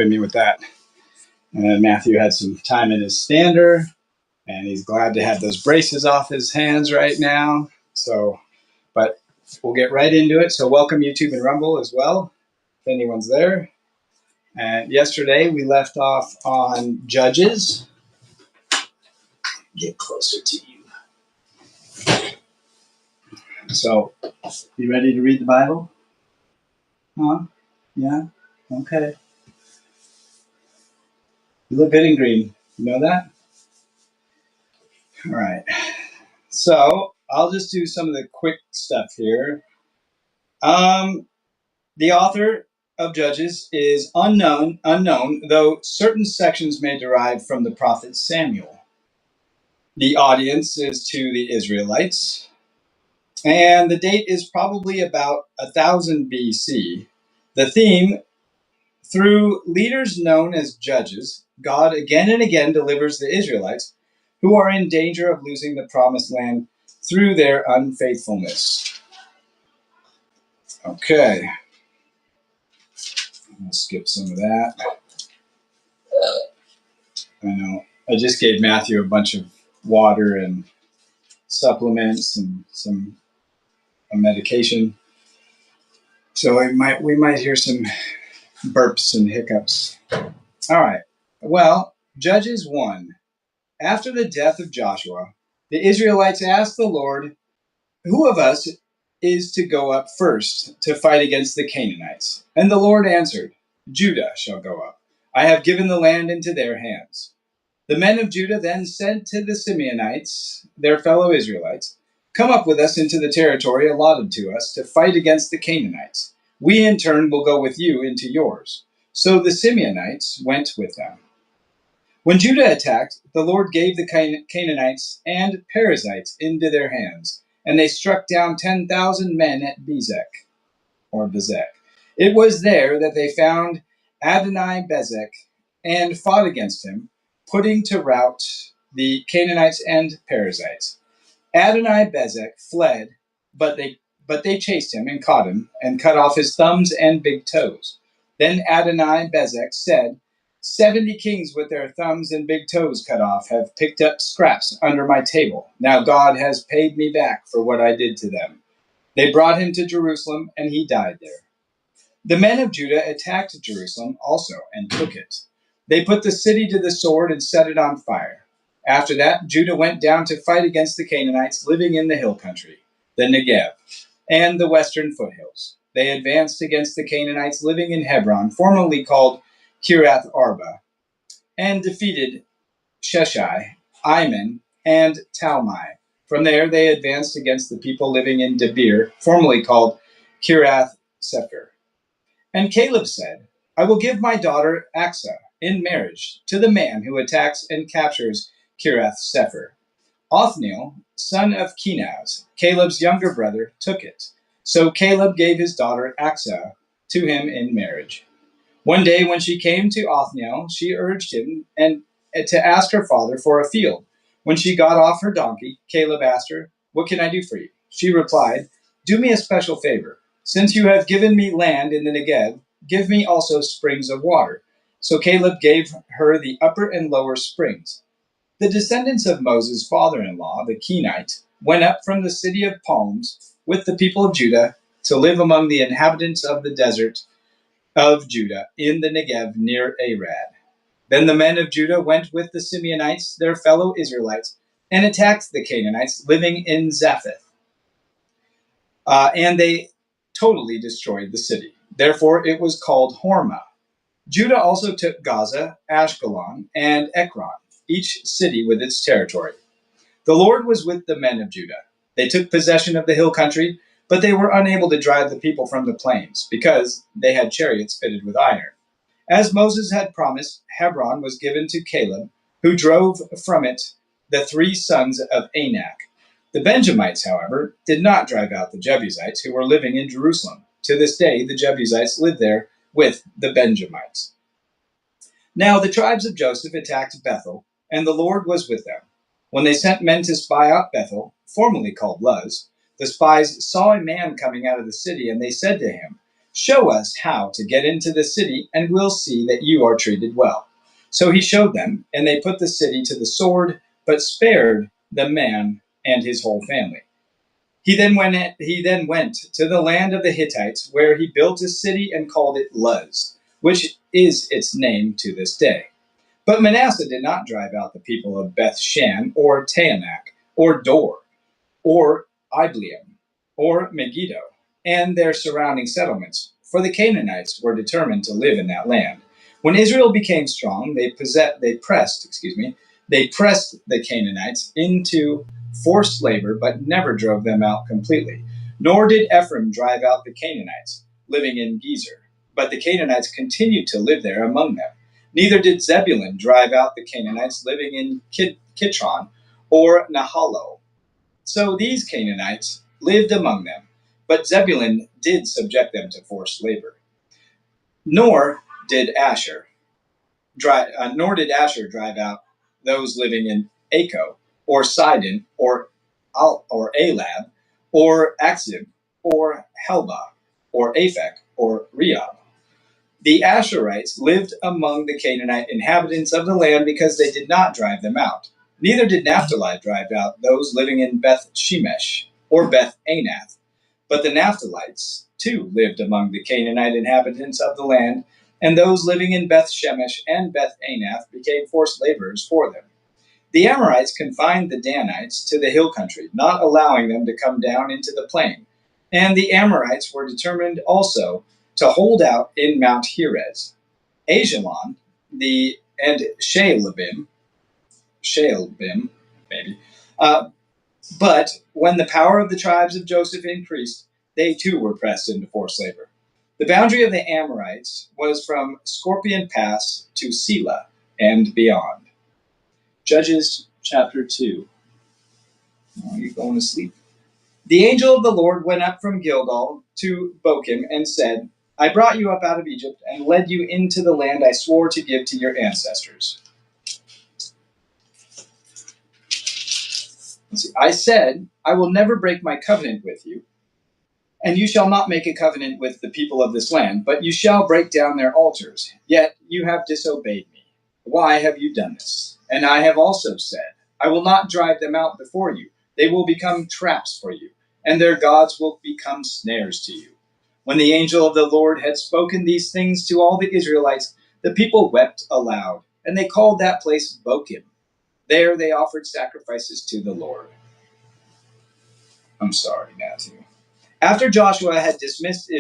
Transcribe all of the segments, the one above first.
me with that. And Matthew had some time in his stander, and he's glad to have those braces off his hands right now. So, but we'll get right into it. So welcome YouTube and Rumble as well, if anyone's there. And yesterday we left off on Judges. Get closer to you. So, you ready to read the Bible? Huh? Yeah? Okay. You look good in green. You know that? All right. So, I'll just do some of the quick stuff here. The author of Judges is unknown, though certain sections may derive from the prophet Samuel. The audience is to the Israelites, and the date is probably about 1000 BC. The theme: through leaders known as judges, God again and again delivers the Israelites who are in danger of losing the promised land through their unfaithfulness. Okay. I'll skip some of that. I know. I just gave Matthew a bunch of water and supplements and a medication. So we might hear some burps and hiccups. All right. Well, Judges 1. After the death of Joshua, the Israelites asked the Lord, "Who of us is to go up first to fight against the Canaanites?" And the Lord answered, "Judah shall go up. I have given the land into their hands." The men of Judah then said to the Simeonites, their fellow Israelites, "Come up with us into the territory allotted to us to fight against the Canaanites. We in turn will go with you into yours." So the Simeonites went with them. When Judah attacked, the Lord gave the Canaanites and Perizzites into their hands, and they struck down 10,000 men at Bezek. It was there that they found Adoni-Bezek and fought against him, putting to rout the Canaanites and Perizzites. Adoni-Bezek fled, but they chased him and caught him and cut off his thumbs and big toes. Then Adoni-Bezek said, 70 kings with their thumbs and big toes cut off have picked up scraps under my table. Now God has paid me back for what I did to them. They brought him to Jerusalem, and he died there. The men of Judah attacked Jerusalem also and took it. They put the city to the sword and set it on fire. After that, Judah went down to fight against the Canaanites living in the hill country, the Negev, and the western foothills. They advanced against the Canaanites living in Hebron, formerly called Kiriath Arba, and defeated Sheshai, Iman, and Talmai. From there, they advanced against the people living in Debir, formerly called Kiriath Sefer. And Caleb said, "I will give my daughter Aksa in marriage to the man who attacks and captures Kiriath Sefer." Othniel, son of Kenaz, Caleb's younger brother, took it. So Caleb gave his daughter Aksa to him in marriage. One day when she came to Othniel, she urged him to ask her father for a field. When she got off her donkey, Caleb asked her, "What can I do for you?" She replied, "Do me a special favor. Since you have given me land in the Negev, give me also springs of water." So Caleb gave her the upper and lower springs. The descendants of Moses' father-in-law, the Kenite, went up from the city of palms with the people of Judah to live among the inhabitants of the desert of Judah in the Negev near Arad. Then the men of Judah went with the Simeonites, their fellow Israelites, and attacked the Canaanites living in Zapheth. And they totally destroyed the city. Therefore it was called Hormah. Judah also took Gaza, Ashkelon, and Ekron, each city with its territory. The Lord was with the men of Judah. They took possession of the hill country, but they were unable to drive the people from the plains, because they had chariots fitted with iron. As Moses had promised, Hebron was given to Caleb, who drove from it the 3 sons of Anak. The Benjamites, however, did not drive out the Jebusites who were living in Jerusalem. To this day, the Jebusites live there with the Benjamites. Now the tribes of Joseph attacked Bethel, and the Lord was with them. When they sent men to spy out Bethel, formerly called Luz, the spies saw a man coming out of the city, and they said to him, Show us how to get into the city, and we'll see that you are treated well." So he showed them, and they put the city to the sword, but spared the man and his whole family. He then went to the land of the Hittites, where he built a city and called it Luz, which is its name to this day. But Manasseh did not drive out the people of Beth Shan, or Taanach, or Dor, or Ibleam, or Megiddo, and their surrounding settlements, for the Canaanites were determined to live in that land. When Israel became strong, they pressed the Canaanites into forced labor, but never drove them out completely. Nor did Ephraim drive out the Canaanites living in Gezer, but the Canaanites continued to live there among them. Neither did Zebulun drive out the Canaanites living in Kitron or Nahalo. So these Canaanites lived among them, but Zebulun did subject them to forced labor. Nor did Asher drive out those living in Acco, or Sidon, or Alab, or Axib, or Helba, or Aphek, or Rehob. The Asherites lived among the Canaanite inhabitants of the land because they did not drive them out. Neither did Naphtali drive out those living in Beth Shemesh, or Beth Anath. But the Naphtalites too lived among the Canaanite inhabitants of the land, and those living in Beth Shemesh and Beth Anath became forced laborers for them. The Amorites confined the Danites to the hill country, not allowing them to come down into the plain. And the Amorites were determined also to hold out in Mount Heres. Ajalon, and Shaalbim, maybe. But when the power of the tribes of Joseph increased, they too were pressed into forced labor. The boundary of the Amorites was from Scorpion Pass to Selah and beyond. Judges chapter 2. Oh, you're going to sleep. The angel of the Lord went up from Gilgal to Bochim and said, "I brought you up out of Egypt and led you into the land I swore to give to your ancestors." "I said, I will never break my covenant with you, and you shall not make a covenant with the people of this land, but you shall break down their altars. Yet you have disobeyed me. Why have you done this? And I have also said, I will not drive them out before you. They will become traps for you, and their gods will become snares to you." When the angel of the Lord had spoken these things to all the Israelites, the people wept aloud, and they called that place Bochim. There they offered sacrifices to the Lord. I'm sorry, Matthew. After Joshua had dismissed the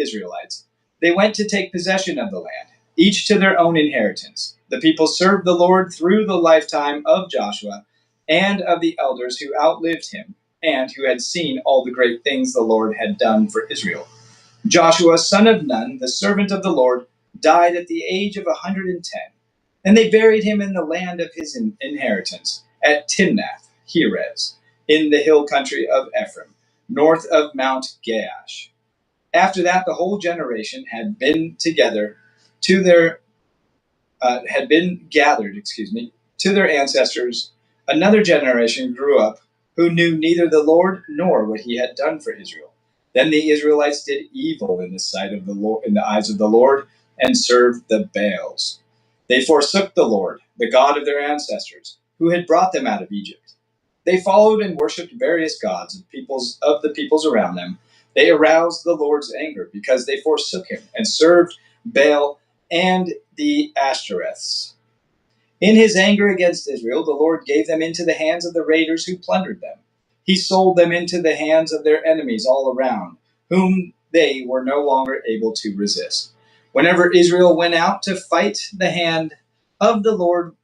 Israelites, they went to take possession of the land, each to their own inheritance. The people served the Lord through the lifetime of Joshua and of the elders who outlived him and who had seen all the great things the Lord had done for Israel. Joshua, son of Nun, the servant of the Lord, died at the age of 110, and they buried him in the land of his inheritance at Timnath Heres, in the hill country of Ephraim, north of Mount Gaash. After that, the whole generation had been gathered to their ancestors. Another generation grew up who knew neither the Lord nor what he had done for Israel. Then the Israelites did evil in the sight of the Lord, in the eyes of the Lord, and served the Baals. They forsook the Lord, the God of their ancestors, who had brought them out of Egypt. They followed and worshipped various gods of the peoples around them. They aroused the Lord's anger because they forsook him and served Baal and the Ashtoreths. In his anger against Israel, the Lord gave them into the hands of the raiders who plundered them. He sold them into the hands of their enemies all around, whom they were no longer able to resist. Whenever Israel went out to fight, the hand of the Lord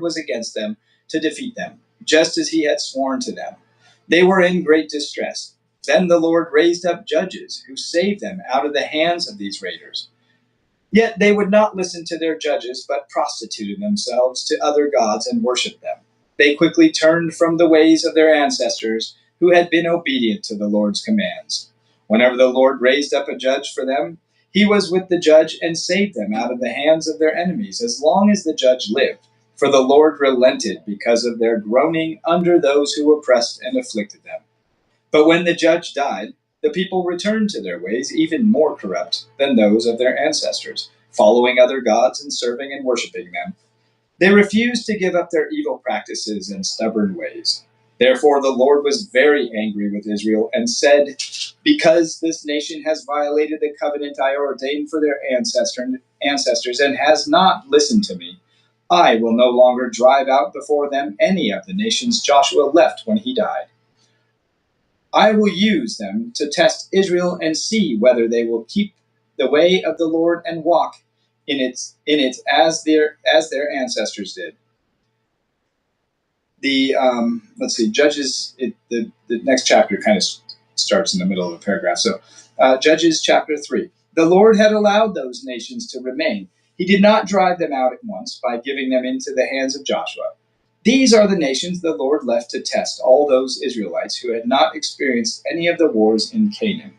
was against them to defeat them, just as he had sworn to them. They were in great distress. Then the Lord raised up judges who saved them out of the hands of these raiders. Yet they would not listen to their judges, but prostituted themselves to other gods and worshipped them. They quickly turned from the ways of their ancestors, who had been obedient to the Lord's commands. Whenever the Lord raised up a judge for them, he was with the judge and saved them out of the hands of their enemies as long as the judge lived. For the Lord relented because of their groaning under those who oppressed and afflicted them. But when the judge died, the people returned to their ways, even more corrupt than those of their ancestors, following other gods and serving and worshiping them. They refused to give up their evil practices and stubborn ways. Therefore, the Lord was very angry with Israel and said, "Because this nation has violated the covenant I ordained for their ancestors and has not listened to me, I will no longer drive out before them any of the nations Joshua left when he died. I will use them to test Israel and see whether they will keep the way of the Lord and walk in it as their ancestors did." The let's see, Judges. The next chapter kind of starts in the middle of a paragraph. So, Judges chapter 3. The Lord had allowed those nations to remain. He did not drive them out at once by giving them into the hands of Joshua. These are the nations the Lord left to test all those Israelites who had not experienced any of the wars in Canaan.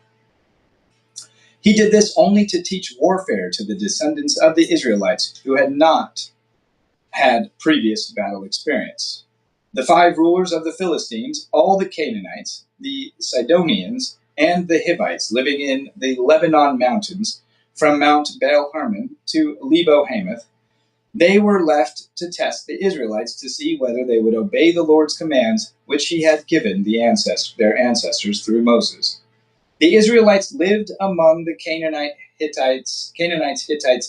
He did this only to teach warfare to the descendants of the Israelites who had not had previous battle experience. The 5 rulers of the Philistines, all the Canaanites, the Sidonians, and the Hivites living in the Lebanon mountains, from Mount Baal Hermon to Lebo Hamath, they were left to test the Israelites to see whether they would obey the Lord's commands, which he had given their ancestors through Moses. The Israelites lived among the Canaanites, Hittites,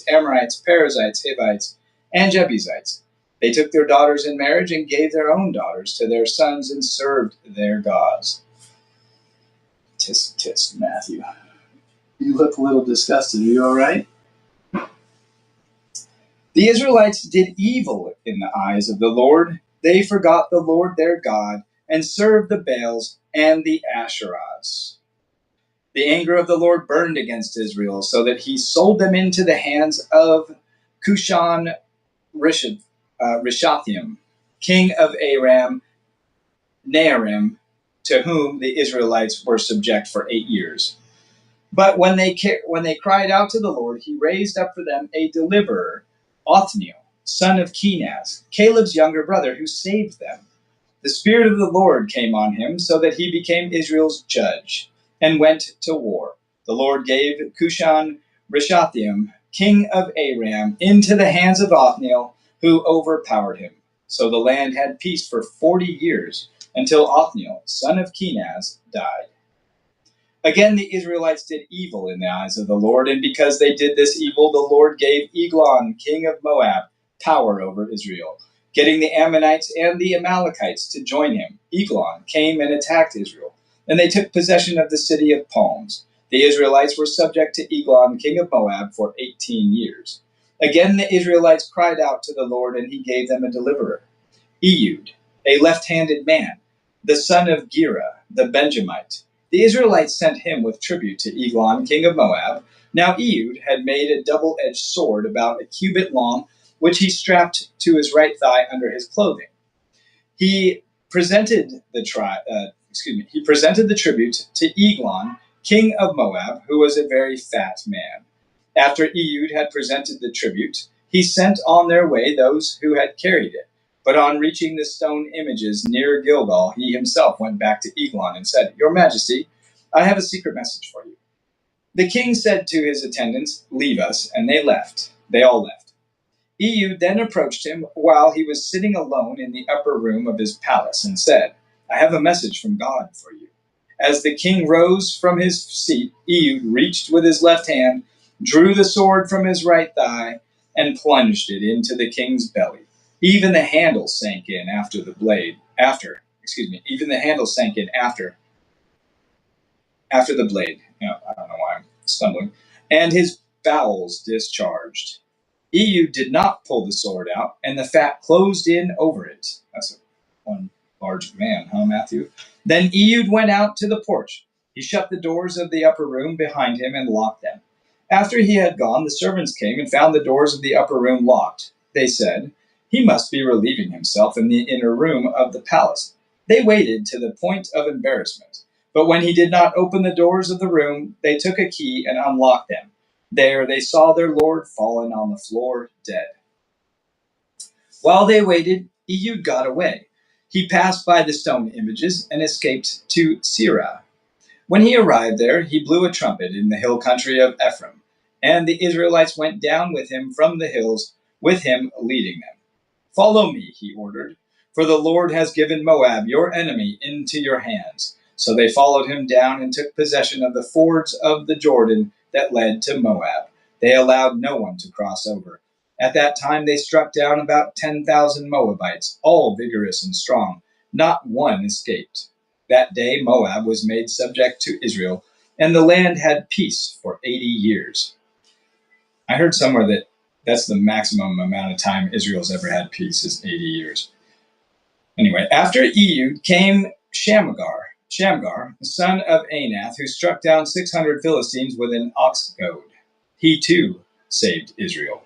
Amorites, Perizzites, Hivites, and Jebusites. They took their daughters in marriage and gave their own daughters to their sons and served their gods. Tisk, tisk, Matthew. You look a little disgusted. Are you all right? The Israelites did evil in the eyes of the Lord. They forgot the Lord their God and served the Baals and the Asherahs. The anger of the Lord burned against Israel, so that he sold them into the hands of Cushan Rishathaim, king of Aram Naharaim, to whom the Israelites were subject for 8 years. But when they cried out to the Lord, he raised up for them a deliverer, Othniel, son of Kenaz, Caleb's younger brother, who saved them. The Spirit of the Lord came on him, so that he became Israel's judge, and went to war. The Lord gave Cushan Rishathaim, king of Aram, into the hands of Othniel, who overpowered him. So the land had peace for 40 years, until Othniel, son of Kenaz, died. Again, the Israelites did evil in the eyes of the Lord, and because they did this evil, the Lord gave Eglon, king of Moab, power over Israel, getting the Ammonites and the Amalekites to join him. Eglon came and attacked Israel, and they took possession of the city of palms. The Israelites were subject to Eglon, king of Moab, for 18 years. Again, the Israelites cried out to the Lord, and he gave them a deliverer, Ehud, a left-handed man, the son of Gera, the Benjamite. The Israelites sent him with tribute to Eglon, king of Moab. Now Ehud had made a double-edged sword about a cubit long, which he strapped to his right thigh under his clothing. He presented the tribute to Eglon, king of Moab, who was a very fat man. After Ehud had presented the tribute, he sent on their way those who had carried it. But on reaching the stone images near Gilgal, he himself went back to Eglon and said, "Your Majesty, I have a secret message for you." The king said to his attendants, "Leave us," and they left. They all left. Ehud then approached him while he was sitting alone in the upper room of his palace and said, "I have a message from God for you." As the king rose from his seat, Ehud reached with his left hand, drew the sword from his right thigh, and plunged it into the king's belly. Even the handle sank in after the blade. Even the handle sank in after the blade. I don't know why I'm stumbling. And his bowels discharged. Ehud did not pull the sword out, and the fat closed in over it. That's one large man, huh, Matthew? Then Ehud went out to the porch. He shut the doors of the upper room behind him and locked them. After he had gone, the servants came and found the doors of the upper room locked. They said, "He must be relieving himself in the inner room of the palace." They waited to the point of embarrassment. But when he did not open the doors of the room, they took a key and unlocked them. There they saw their lord fallen on the floor, dead. While they waited, Ehud got away. He passed by the stone images and escaped to Seirah. When he arrived there, he blew a trumpet in the hill country of Ephraim, and the Israelites went down with him from the hills, with him leading them. "Follow me," he ordered, "for the Lord has given Moab, your enemy, into your hands." So they followed him down and took possession of the fords of the Jordan that led to Moab. They allowed no one to cross over. At that time they struck down about 10,000 Moabites, all vigorous and strong. Not one escaped. That day Moab was made subject to Israel, and the land had peace for 80 years. I heard somewhere that that's the maximum amount of time Israel's ever had peace is 80 years. Anyway, after Ehud came Shamgar, the son of Anath, who struck down 600 Philistines with an ox goad. He too saved Israel.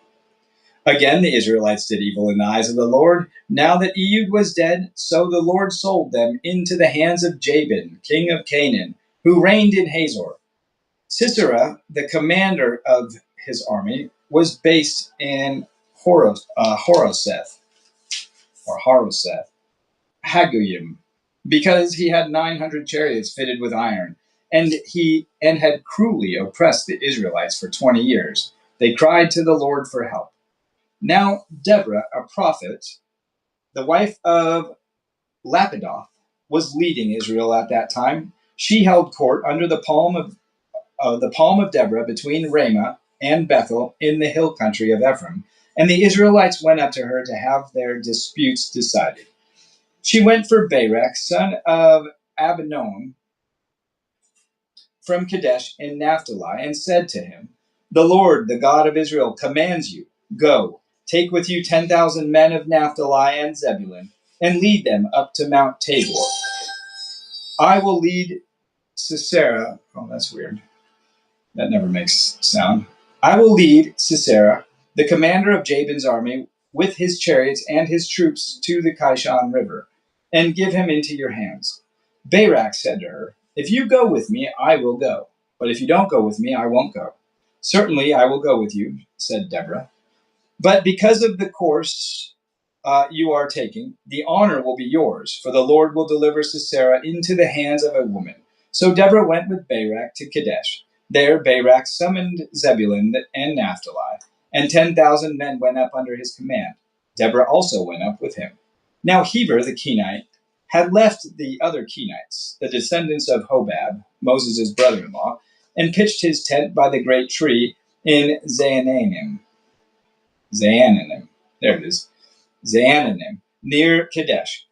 Again, the Israelites did evil in the eyes of the Lord. Now that Ehud was dead, so the Lord sold them into the hands of Jabin, king of Canaan, who reigned in Hazor. Sisera, the commander of his army, was based in Horoseth, Hagoyim, because he had 900 chariots fitted with iron, and had cruelly oppressed the Israelites for 20 years. They cried to the Lord for help. Now Deborah, a prophet, the wife of Lapidoth, was leading Israel at that time. She held court under the palm of Deborah between Ramah and Bethel in the hill country of Ephraim, and the Israelites went up to her to have their disputes decided. She went for Barak, son of Abinoam, from Kadesh in Naphtali, and said to him, "The Lord, the God of Israel, commands you, go, take with you 10,000 men of Naphtali and Zebulun, and lead them up to Mount Tabor. I will lead Sisera." Oh, that's weird. That never makes sound. "I will lead Sisera, the commander of Jabin's army, with his chariots and his troops to the Kishon River, and give him into your hands." Barak said to her, "If you go with me, I will go. But if you don't go with me, I won't go." "Certainly I will go with you," said Deborah. "But because of the course you are taking, the honor will be yours, for the Lord will deliver Sisera into the hands of a woman." So Deborah went with Barak to Kadesh. There Barak summoned Zebulun and Naphtali, and 10,000 men went up under his command. Deborah also went up with him. Now Heber the Kenite had left the other Kenites, the descendants of Hobab, Moses' brother-in-law, and pitched his tent by the great tree in Zaananim. There it is. Zaananim, near Kadesh.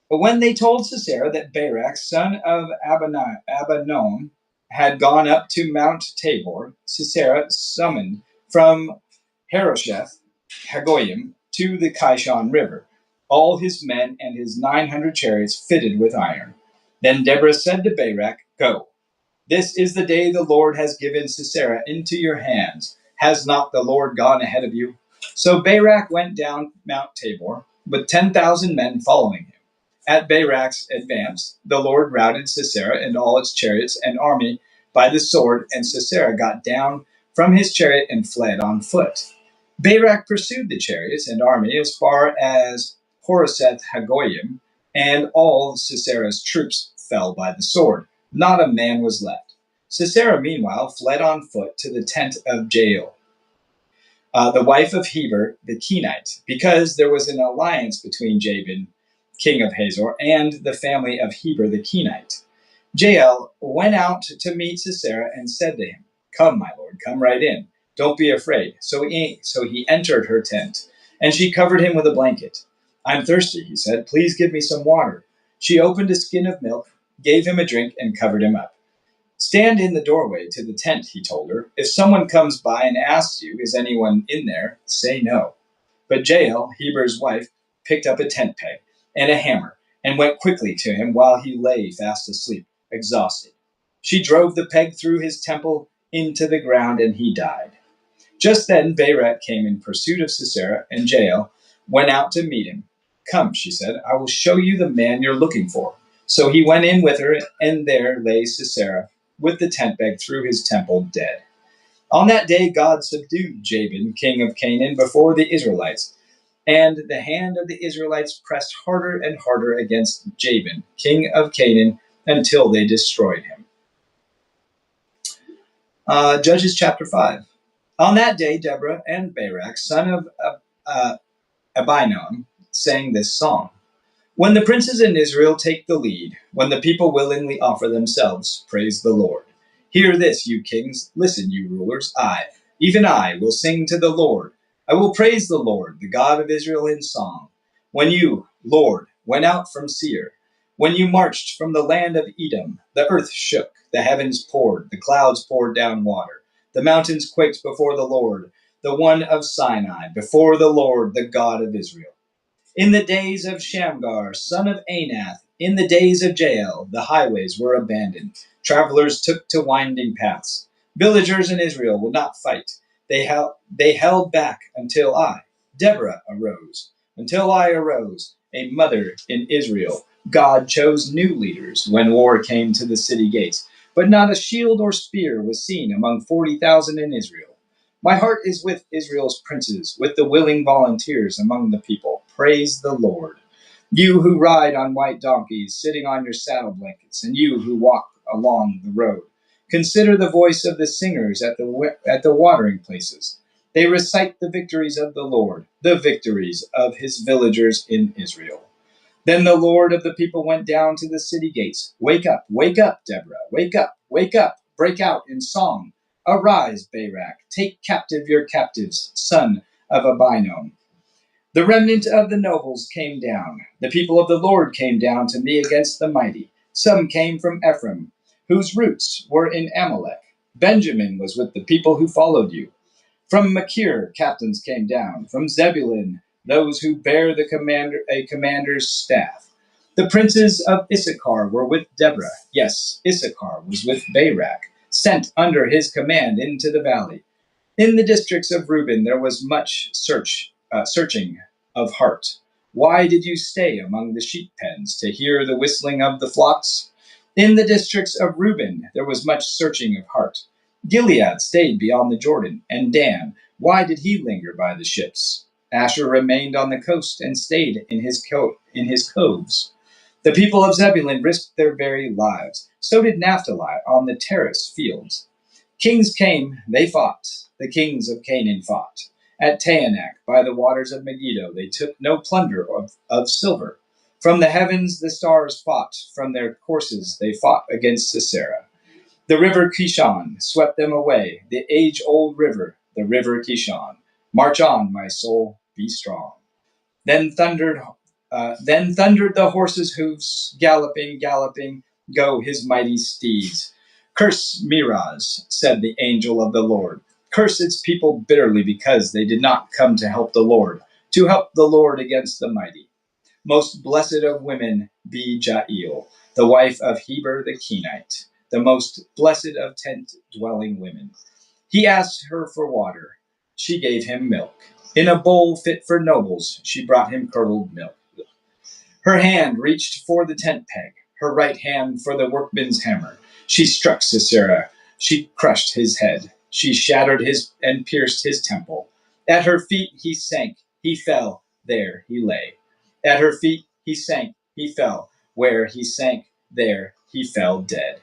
But when they told Sisera that Barak, son of Abinoam, had gone up to Mount Tabor, Sisera summoned from Harosheth Hagoyim to the Kishon River all his men and his 900 chariots fitted with iron. Then Deborah said to Barak, "Go. This is the day the Lord has given Sisera into your hands. Has not the Lord gone ahead of you?" So Barak went down Mount Tabor, with 10,000 men following him. At Barak's advance, the Lord routed Sisera and all its chariots and army by the sword, and Sisera got down from his chariot and fled on foot. Barak pursued the chariots and army as far as Horoseth Hagoyim, and all Sisera's troops fell by the sword. Not a man was left. Sisera, meanwhile, fled on foot to the tent of Jael, the wife of Heber the Kenite, because there was an alliance between Jabin, king of Hazor, and the family of Heber the Kenite. Jael went out to meet Sisera and said to him, "Come, my lord, come right in. Don't be afraid." So he entered her tent, and she covered him with a blanket. "I'm thirsty," he said. "Please give me some water." She opened a skin of milk, gave him a drink, and covered him up. "Stand in the doorway to the tent," he told her. "If someone comes by and asks you, 'Is anyone in there?' say no." But Jael, Heber's wife, picked up a tent peg and a hammer and went quickly to him while he lay fast asleep, exhausted. She drove the peg through his temple into the ground, and he died. Just then Barak came in pursuit of Sisera, and Jael went out to meet him. "Come," she said, "I will show you the man you're looking for." So he went in with her, and there lay Sisera with the tent peg through his temple, dead. On that day God subdued Jabin, king of Canaan, before the Israelites, and the hand of the Israelites pressed harder and harder against Jabin, king of Canaan, until they destroyed him. Judges chapter 5. On that day, Deborah and Barak, son of Abinoam, sang this song. When the princes in Israel take the lead, when the people willingly offer themselves, praise the Lord. Hear this, you kings. Listen, you rulers. I, even I, will sing to the Lord. I will praise the Lord, the God of Israel, in song. When you, Lord, went out from Seir, when you marched from the land of Edom, the earth shook, the heavens poured, the clouds poured down water. The mountains quaked before the Lord, the one of Sinai, before the Lord, the God of Israel. In the days of Shamgar, son of Anath, in the days of Jael, the highways were abandoned. Travelers took to winding paths. Villagers in Israel would not fight. They held back until I, Deborah, arose. Until I arose, a mother in Israel. God chose new leaders when war came to the city gates. But not a shield or spear was seen among 40,000 in Israel. My heart is with Israel's princes, with the willing volunteers among the people. Praise the Lord. You who ride on white donkeys, sitting on your saddle blankets, and you who walk along the road. Consider the voice of the singers at the watering places. They recite the victories of the Lord, the victories of his villagers in Israel. Then the Lord of the people went down to the city gates. Wake up, Deborah. Wake up, break out in song. Arise, Barak, take captive your captives, son of Abinoam. The remnant of the nobles came down. The people of the Lord came down to me against the mighty. Some came from Ephraim, whose roots were in Amalek. Benjamin was with the people who followed you. From Machir, captains came down. From Zebulun, those who bear a commander's staff. The princes of Issachar were with Deborah. Yes, Issachar was with Barak, sent under his command into the valley. In the districts of Reuben there was much searching of heart. Why did you stay among the sheep pens to hear the whistling of the flocks? In the districts of Reuben there was much searching of heart. Gilead stayed beyond the Jordan, and Dan, why did he linger by the ships? Asher remained on the coast and stayed in his coves. The people of Zebulun risked their very lives. So did Naphtali on the terrace fields. Kings came, they fought. The kings of Canaan fought. At Taanach, by the waters of Megiddo, they took no plunder of silver. From the heavens the stars fought. From their courses they fought against Sisera. The river Kishon swept them away, the age-old river, the river Kishon. March on, my soul, be strong. Then thundered, then thundered the horses' hoofs, galloping, galloping, go his mighty steeds. Curse Miraz, said the angel of the Lord. Curse its people bitterly because they did not come to help the Lord against the mighty. Most blessed of women be Jael, the wife of Heber the Kenite, the most blessed of tent-dwelling women. He asked her for water. She gave him milk. In a bowl fit for nobles, she brought him curdled milk. Her hand reached for the tent peg, her right hand for the workman's hammer. She struck Sisera. She crushed his head. She shattered his and pierced his temple. At her feet he sank. He fell. There he lay. At her feet he sank. He fell. Where he sank, there he fell dead.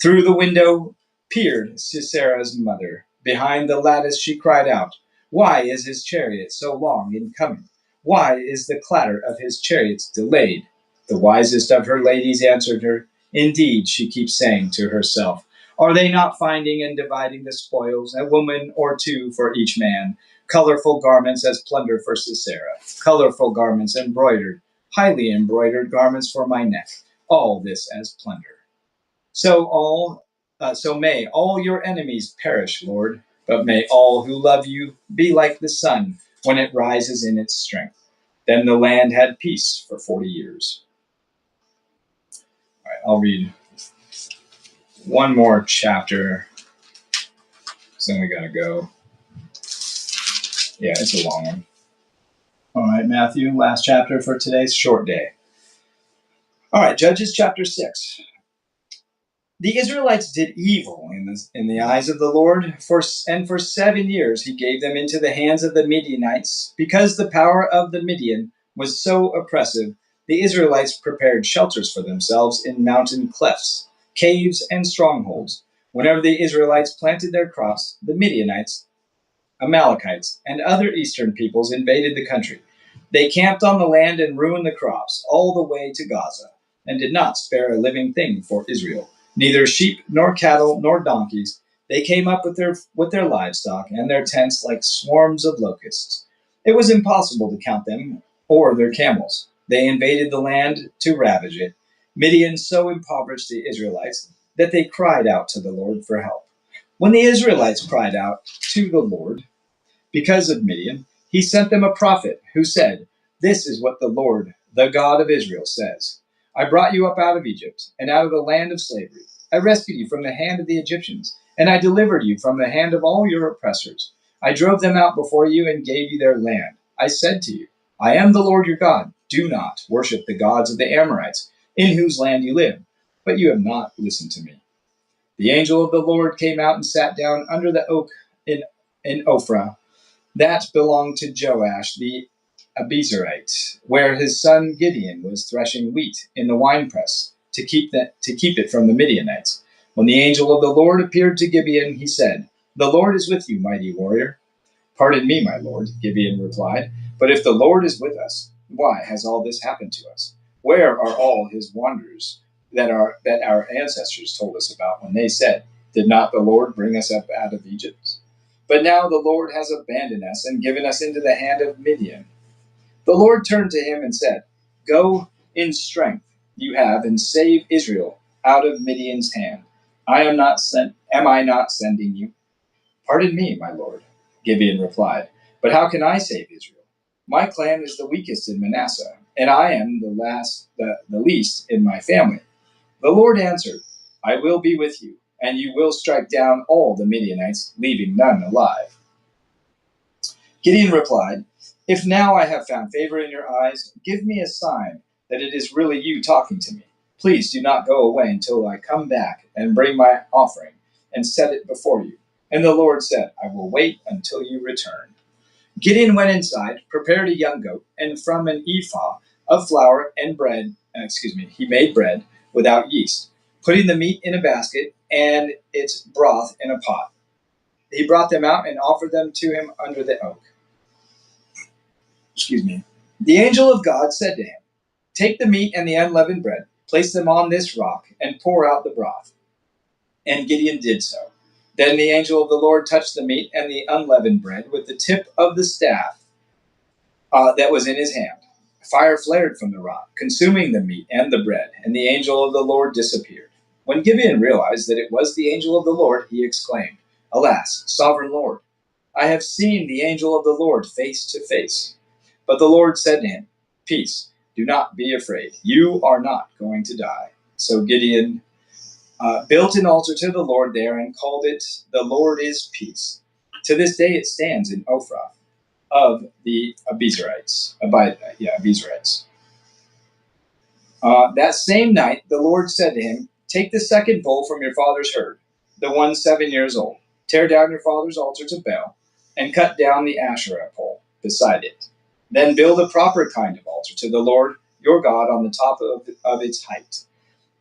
Through the window peered Sisera's mother. Behind the lattice she cried out, why is his chariot so long in coming? Why is the clatter of his chariots delayed? The wisest of her ladies answered her, indeed, she keeps saying to herself, are they not finding and dividing the spoils, a woman or two for each man? Colorful garments as plunder for Sisera, colorful garments embroidered, highly embroidered garments for my neck, all this as plunder. So may all your enemies perish, Lord, but may all who love you be like the sun when it rises in its strength. Then the land had peace for 40 years. All right, I'll read one more chapter, so then we gotta go. Yeah, it's a long one. All right, Matthew, last chapter for today's short day. All right, Judges chapter 6. The Israelites did evil in the eyes of the Lord, and for 7 years he gave them into the hands of the Midianites. Because the power of the Midian was so oppressive, the Israelites prepared shelters for themselves in mountain clefts, caves, and strongholds. Whenever the Israelites planted their crops, the Midianites, Amalekites, and other eastern peoples invaded the country. They camped on the land and ruined the crops all the way to Gaza, and did not spare a living thing for Israel, neither sheep nor cattle nor donkeys. They came up with their livestock and their tents like swarms of locusts. It was impossible to count them or their camels. They invaded the land to ravage it. Midian so impoverished the Israelites that they cried out to the Lord for help. When the Israelites cried out to the Lord because of Midian, he sent them a prophet who said, "This is what the Lord, the God of Israel, says. I brought you up out of Egypt and out of the land of slavery. I rescued you from the hand of the Egyptians, and I delivered you from the hand of all your oppressors. I drove them out before you and gave you their land. I said to you, I am the Lord your God. Do not worship the gods of the Amorites, in whose land you live." But you have not listened to me. The angel of the Lord came out and sat down under the oak in Ophrah that belonged to Joash the Abiezrite, where his son Gideon was threshing wheat in the winepress to keep it from the Midianites. When the angel of the Lord appeared to Gideon, he said, "The Lord is with you, mighty warrior." "Pardon me, my lord," Gideon replied, "but if the Lord is with us, why has all this happened to us? Where are all his wonders that our ancestors told us about when they said, 'Did not the Lord bring us up out of Egypt?' But now the Lord has abandoned us and given us into the hand of Midian." The Lord turned to him and said, "Go in strength you have and save Israel out of Midian's hand. Am I not sending you?" "Pardon me, my lord," Gideon replied, "but how can I save Israel? My clan is the weakest in Manasseh, and I am the least in my family." The Lord answered, "I will be with you, and you will strike down all the Midianites, leaving none alive." Gideon replied, "If now I have found favor in your eyes, give me a sign that it is really you talking to me. Please do not go away until I come back and bring my offering and set it before you." And the Lord said, "I will wait until you return." Gideon went inside, prepared a young goat, and from an ephah of flour and he made bread without yeast, putting the meat in a basket and its broth in a pot. He brought them out and offered them to him under the oak. The angel of God said to him, "Take the meat and the unleavened bread, place them on this rock, and pour out the broth." And Gideon did so. Then the angel of the Lord touched the meat and the unleavened bread with the tip of the staff that was in his hand. Fire flared from the rock, consuming the meat and the bread, and the angel of the Lord disappeared. When Gideon realized that it was the angel of the Lord, he exclaimed, "Alas, sovereign Lord, I have seen the angel of the Lord face to face." But the Lord said to him, "Peace, do not be afraid. You are not going to die." So Gideon built an altar to the Lord there and called it, "The Lord is Peace." To this day it stands in Ophrah of the Abiezrites. That same night the Lord said to him, "Take the second bull from your father's herd, the one 7 years old. Tear down your father's altar to Baal, and cut down the Asherah pole beside it. Then build a proper kind of altar to the Lord your God on the top of its height.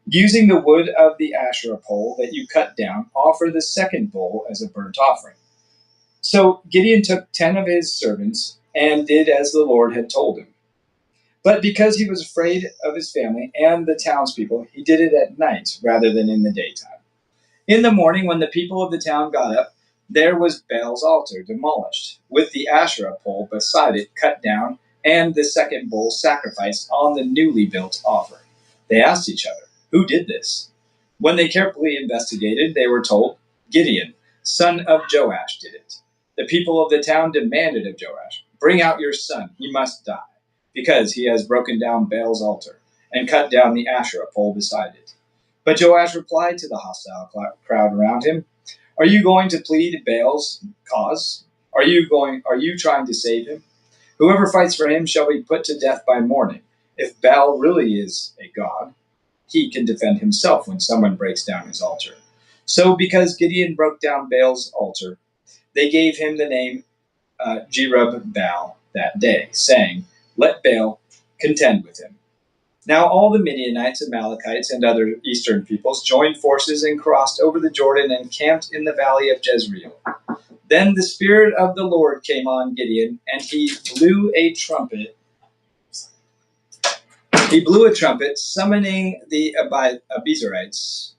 Using the wood of the Asherah pole that you cut down, offer the second bull as a burnt offering." So Gideon took 10 of his servants and did as the Lord had told him. But because he was afraid of his family and the townspeople, he did it at night rather than in the daytime. In the morning, when the people of the town got up, there was Baal's altar demolished, with the Asherah pole beside it cut down, and the second bull sacrificed on the newly built offering. They asked each other, "Who did this?" When they carefully investigated, they were told, "Gideon, son of Joash, did it." The people of the town demanded of Joash, "Bring out your son, he must die, because he has broken down Baal's altar and cut down the Asherah pole beside it." But Joash replied to the hostile crowd around him, "Are you going to plead Baal's cause? Are you trying to save him? Whoever fights for him shall be put to death by morning. If Baal really is a god, he can defend himself when someone breaks down his altar." So because Gideon broke down Baal's altar, they gave him the name Jerub Baal that day, saying, "Let Baal contend with him." Now all the Midianites, Amalekites, and other eastern peoples joined forces and crossed over the Jordan and camped in the valley of Jezreel. Then the Spirit of the Lord came on Gideon, and he blew a trumpet. He blew a trumpet, summoning the Abizarites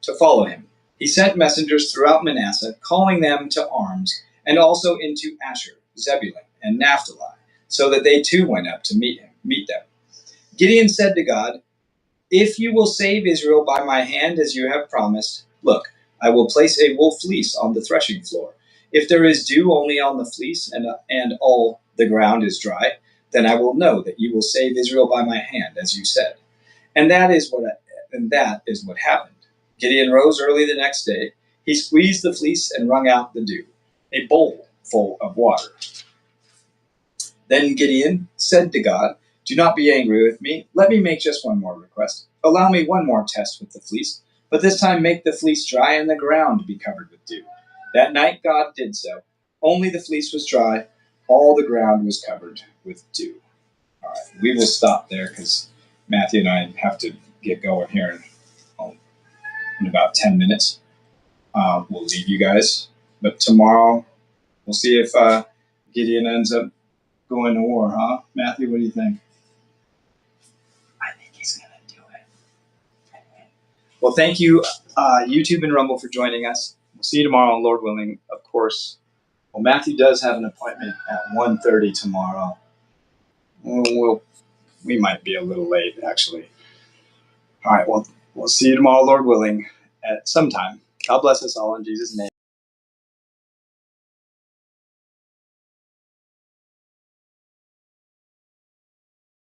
to follow him. He sent messengers throughout Manasseh, calling them to arms, and also into Asher, Zebulun, and Naphtali, so that they too went up to meet them. Gideon said to God, "If you will save Israel by my hand as you have promised, look, I will place a wool fleece on the threshing floor. If there is dew only on the fleece and all the ground is dry, then I will know that you will save Israel by my hand, as you said." And that is what happened. Gideon rose early the next day. He squeezed the fleece and wrung out the dew, a bowl full of water. Then Gideon said to God, "Do not be angry with me. Let me make just one more request. Allow me one more test with the fleece, but this time make the fleece dry and the ground be covered with dew." That night God did so. Only the fleece was dry. All the ground was covered with dew. All right, we will stop there because Matthew and I have to get going here in about 10 minutes. We'll leave you guys. But tomorrow, we'll see if Gideon ends up going to war, huh? Matthew, what do you think? I think he's going to do it. Well, thank you, YouTube and Rumble, for joining us. We'll see you tomorrow, Lord willing, of course. Well, Matthew does have an appointment at 1:30 tomorrow. We might be a little late, actually. All right, well, we'll see you tomorrow, Lord willing, at some time. God bless us all in Jesus' name.